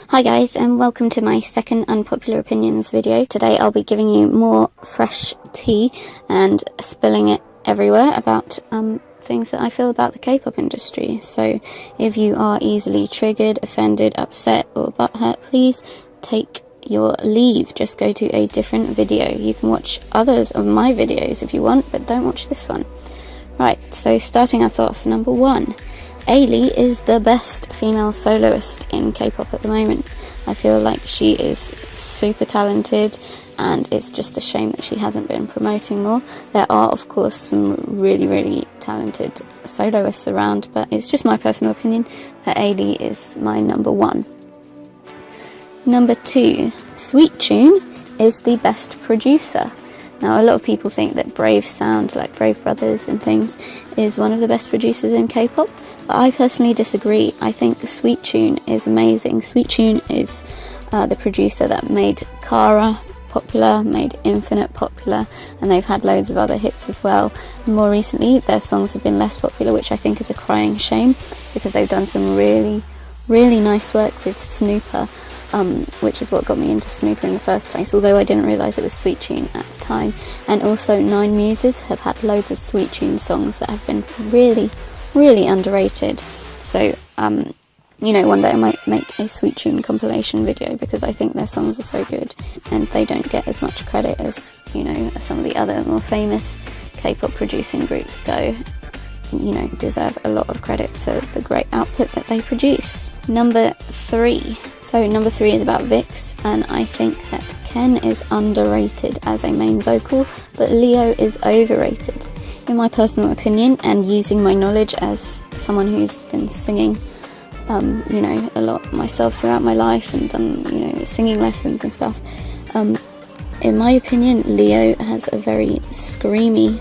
Hi guys, and welcome to my second Unpopular Opinions video. Today I'll be giving you more fresh tea and spilling it everywhere about things that I feel about the K-pop industry. So if you are easily triggered, offended, upset or butthurt, please take your leave. Just go to a different video. You can watch others of my videos if you want, but don't watch this one. Right, so starting us off, number 1. Ailey is the best female soloist in K-pop at the moment. I feel like she is super talented, and it's just a shame that she hasn't been promoting more. There are, of course, some really talented soloists around, but it's just my personal opinion that Ailey is my number 1. Number 2, Sweet Tune is the best producer. Now, a lot of people think that Brave Sound, like Brave Brothers and things, is one of the best producers in K-pop, but I personally disagree. I think Sweet Tune is amazing. Sweet Tune is the producer that made Kara popular, made Infinite popular, and they've had loads of other hits as well. More recently, their songs have been less popular, which I think is a crying shame, because they've done some really nice work with Snooper, which is what got me into Snooper in the first place, although I didn't realise it was Sweet Tune at the time. And also Nine Muses have had loads of Sweet Tune songs that have been really underrated. So, one day I might make a Sweet Tune compilation video, because I think their songs are so good, and they don't get as much credit as, some of the other more famous K-pop producing groups go. Deserve a lot of credit for the great output that they produce. Number 3. So number 3 is about VIX, and I think that Ken is underrated as a main vocal, but Leo is overrated. In my personal opinion, and using my knowledge as someone who's been singing, a lot myself throughout my life, and done, singing lessons and stuff, in my opinion, Leo has a very screamy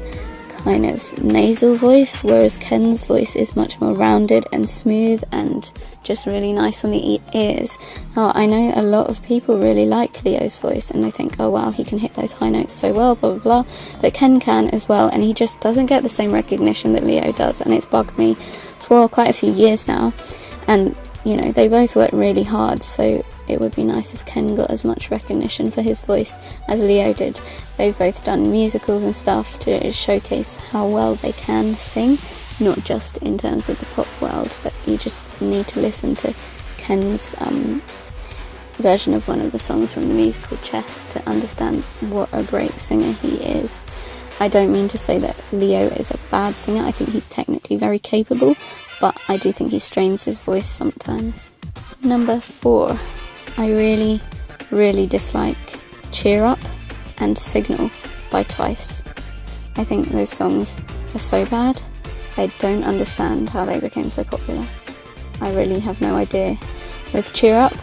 kind of nasal voice, whereas Ken's voice is much more rounded and smooth and just really nice on the ears. Now, I know a lot of people really like Leo's voice, and they think, oh wow, he can hit those high notes so well, blah blah blah, but Ken can as well, and he just doesn't get the same recognition that Leo does, and it's bugged me for quite a few years now. And they both work really hard, so it would be nice if Ken got as much recognition for his voice as Leo did. They've both done musicals and stuff to showcase how well they can sing, not just in terms of the pop world, but you just need to listen to Ken's version of one of the songs from the musical Chess to understand what a great singer he is. I don't mean to say that Leo is a bad singer. I think he's technically very capable, but I do think he strains his voice sometimes. Number 4. I really dislike Cheer Up and Signal by Twice. I think those songs are so bad. I don't understand how they became so popular. I really have no idea. With Cheer Up,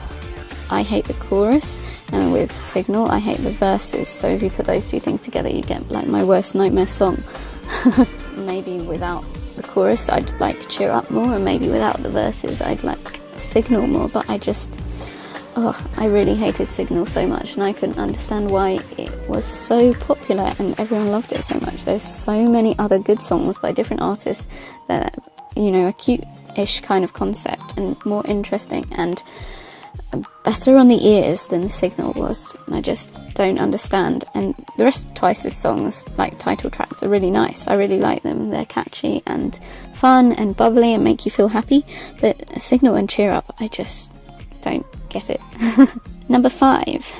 I hate the chorus, and with Signal, I hate the verses. So if you put those two things together, you get like my worst nightmare song. Maybe without the chorus, I'd like Cheer Up more, and maybe without the verses, I'd like Signal more. But I really hated Signal so much, and I couldn't understand why it was so popular and everyone loved it so much. There's so many other good songs by different artists that, a cute-ish kind of concept and more interesting and better on the ears than Signal was. I just don't understand. And the rest of Twice's songs, like title tracks, are really nice. I really like them. They're catchy and fun and bubbly and make you feel happy. But Signal and Cheer Up, I just don't get it. Number 5.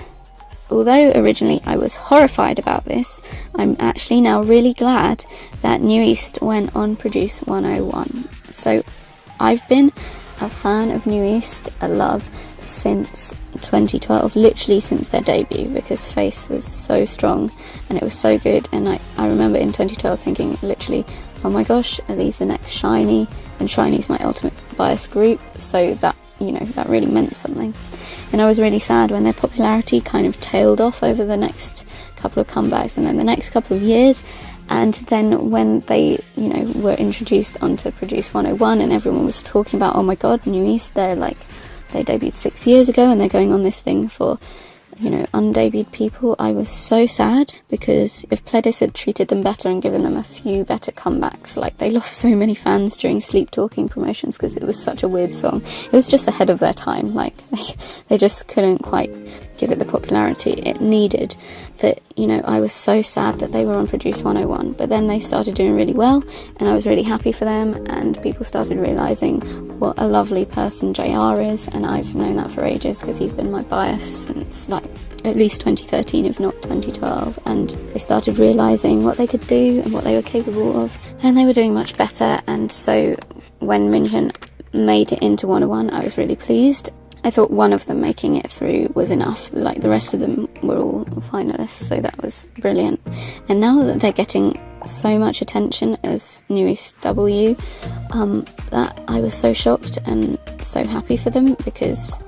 Although originally I was horrified about this, I'm actually now really glad that New East went on Produce 101. So I've been a fan of New East, a love, since 2012, literally since their debut, because Face was so strong and it was so good. And I remember in 2012 thinking literally, oh my gosh, are these the next SHINee? And SHINee's my ultimate bias group, so that that really meant something. And I was really sad when their popularity kind of tailed off over the next couple of comebacks and then the next couple of years. And then when they, were introduced onto Produce 101 and everyone was talking about, oh my god, New East, they debuted 6 years ago and they're going on this thing for, undebuted people, I was so sad, because if Pledis had treated them better and given them a few better comebacks, like, they lost so many fans during Sleep Talking promotions because it was such a weird song. It was just ahead of their time, like, they just couldn't quite give it the popularity it needed. But, I was so sad that they were on Produce 101, but then they started doing really well, and I was really happy for them, and people started realising what a lovely person JR is, and I've known that for ages because he's been my bias since, like, at least 2013, if not 2012, and they started realising what they could do and what they were capable of, and they were doing much better. And so when Minhyun made it into 101, I was really pleased. I thought one of them making it through was enough, like, the rest of them were all finalists, so that was brilliant. And now that they're getting so much attention as newest W, that I was so shocked and so happy for them, because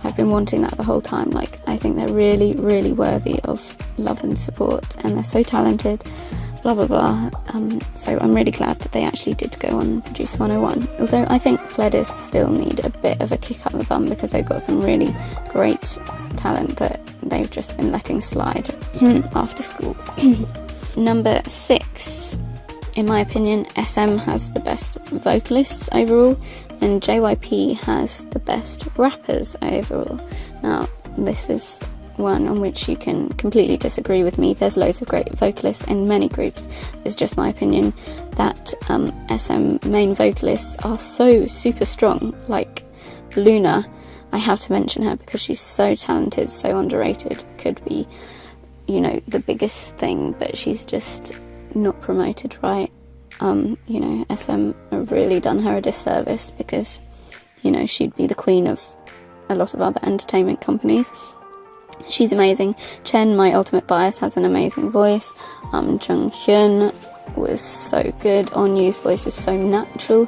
I've been wanting that the whole time. Like, I think they're really, really worthy of love and support, and they're so talented, blah blah blah. So I'm really glad that they actually did go on Produce 101, although I think Pledis still need a bit of a kick up the bum, because they've got some really great talent that they've just been letting slide after school. Number 6, in my opinion, SM has the best vocalists overall, and JYP has the best rappers overall. Now, this is one on which you can completely disagree with me. There's loads of great vocalists in many groups. It's just my opinion that SM main vocalists are so super strong. Like Luna, I have to mention her because she's so talented, so underrated. Could be, the biggest thing, but she's just not promoted right. SM have really done her a disservice, because, she'd be the queen of a lot of other entertainment companies. She's amazing. Chen, my ultimate bias, has an amazing voice. Jung Hyun was so good. On-Yu's voice is so natural.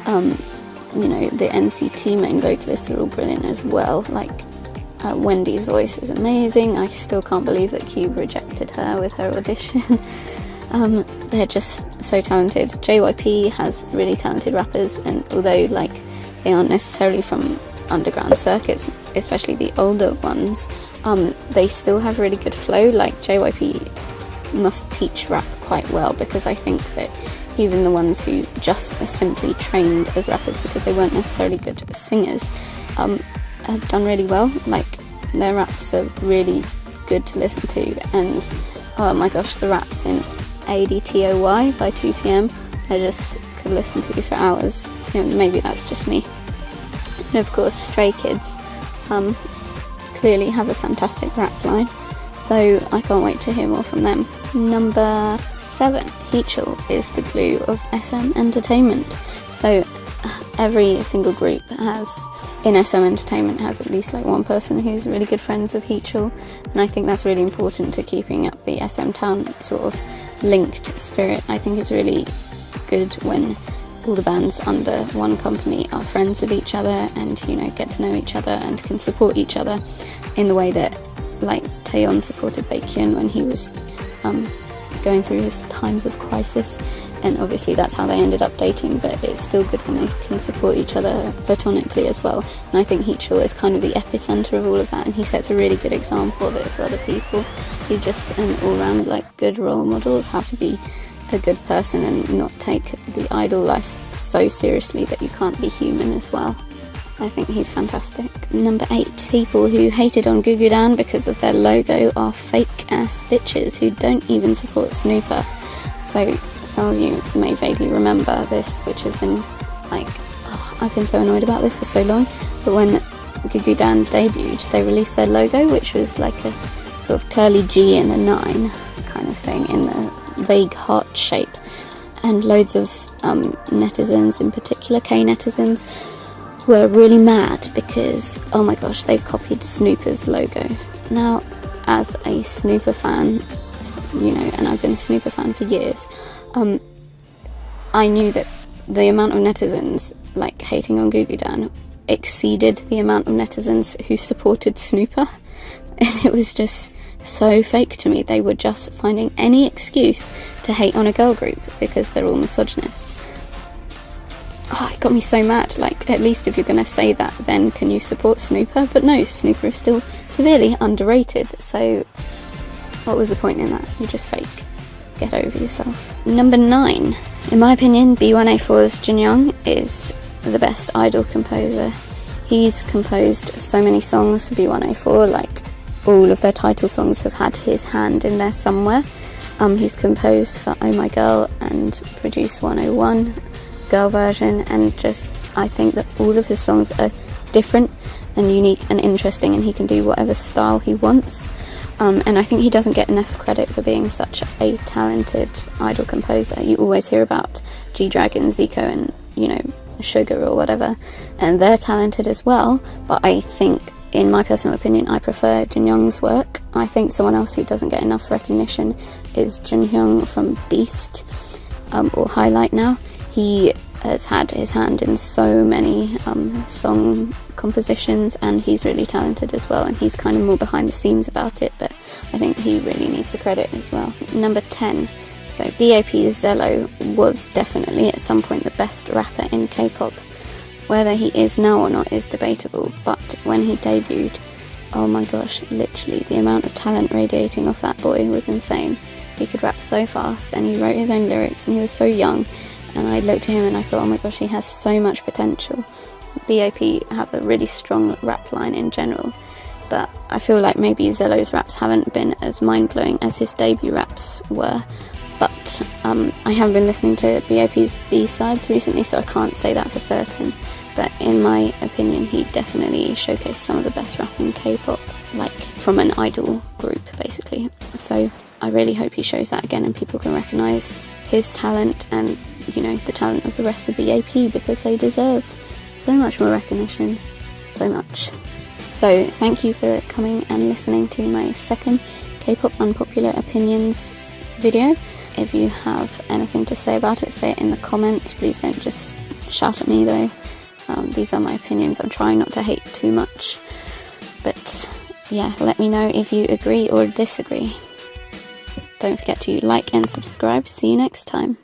The NCT main vocalists are all brilliant as well. Like, Wendy's voice is amazing. I still can't believe that Cube rejected her with her audition. They're just so talented. JYP has really talented rappers, and although, like, they aren't necessarily from underground circuits, especially the older ones, they still have really good flow. Like, JYP must teach rap quite well, because I think that even the ones who just are simply trained as rappers because they weren't necessarily good singers, have done really well. Like, their raps are really good to listen to, and oh my gosh, the raps in ADTOY by 2PM, I just could listen to for hours. Maybe that's just me. And of course, Stray Kids clearly have a fantastic rap line, so I can't wait to hear more from them. Number 7, Heechul is the glue of SM Entertainment. So every single group in SM Entertainment has at least like one person who's really good friends with Heechul, and I think that's really important to keeping up the SM Town sort of linked spirit. I think it's really good when all the bands under one company are friends with each other and, get to know each other and can support each other in the way that, like, Taeyeon supported Baekhyun when he was going through his times of crisis, and obviously that's how they ended up dating, but it's still good when they can support each other platonically as well. And I think Heechul is kind of the epicenter of all of that, and he sets a really good example of it for other people. He's just an all-round, like, good role model of how to be a good person and not take the idol life so seriously that you can't be human as well. I think he's fantastic. Number 8, people who hated on Gugudan because of their logo are fake ass bitches who don't even support Snooper. So some of you may vaguely remember this, which has been like, I've been so annoyed about this for so long, but when Gugudan debuted, they released their logo, which was like a sort of curly G and a 9 kind of thing in the vague heart shape, and loads of netizens, in particular K-netizens, were really mad because, oh my gosh, they've copied Snooper's logo. Now, as a Snooper fan, and I've been a Snooper fan for years, I knew that the amount of netizens, like, hating on Gugudan exceeded the amount of netizens who supported Snooper, and it was just so fake to me. They were just finding any excuse to hate on a girl group because they're all misogynists. It got me so mad. Like, at least if you're going to say that, then can you support Snooper? But no, Snooper is still severely underrated. So what was the point in that? You're just fake. Get over yourself. Number 9. In my opinion, B1A4's Jin is the best idol composer. He's composed so many songs for B1A4, like all of their title songs have had his hand in there somewhere. He's composed for Oh My Girl and Produce 101 girl version, and just I think that all of his songs are different and unique and interesting, and he can do whatever style he wants. And I think he doesn't get enough credit for being such a talented idol composer. You always hear about G-Dragon, Zico and, you know, Sugar or whatever, and they're talented as well, but I think, in my personal opinion, I prefer Jin Young's work. I think someone else who doesn't get enough recognition is Jun Hyung from Beast, or Highlight now. He has had his hand in so many song compositions, and he's really talented as well, and he's kind of more behind the scenes about it, but I think he really needs the credit as well. Number 10. So BAP's Zello was definitely at some point the best rapper in K-pop. Whether he is now or not is debatable, but when he debuted, oh my gosh, literally the amount of talent radiating off that boy was insane. He could rap so fast, and he wrote his own lyrics, and he was so young, and I looked at him and I thought, oh my gosh, he has so much potential. BAP have a really strong rap line in general, but I feel like maybe Zello's raps haven't been as mind-blowing as his debut raps were. But I haven't been listening to BAP's B-sides recently, so I can't say that for certain. But in my opinion, he definitely showcased some of the best rap in K-pop, like from an idol group, basically. So I really hope he shows that again and people can recognise his talent and, you know, the talent of the rest of BAP, because they deserve so much more recognition. So much. So thank you for coming and listening to my second K-pop unpopular opinions video. If you have anything to say about it, say it in the comments. Please don't just shout at me though. These are my opinions. I'm trying not to hate too much. But yeah, let me know if you agree or disagree. Don't forget to like and subscribe. See you next time.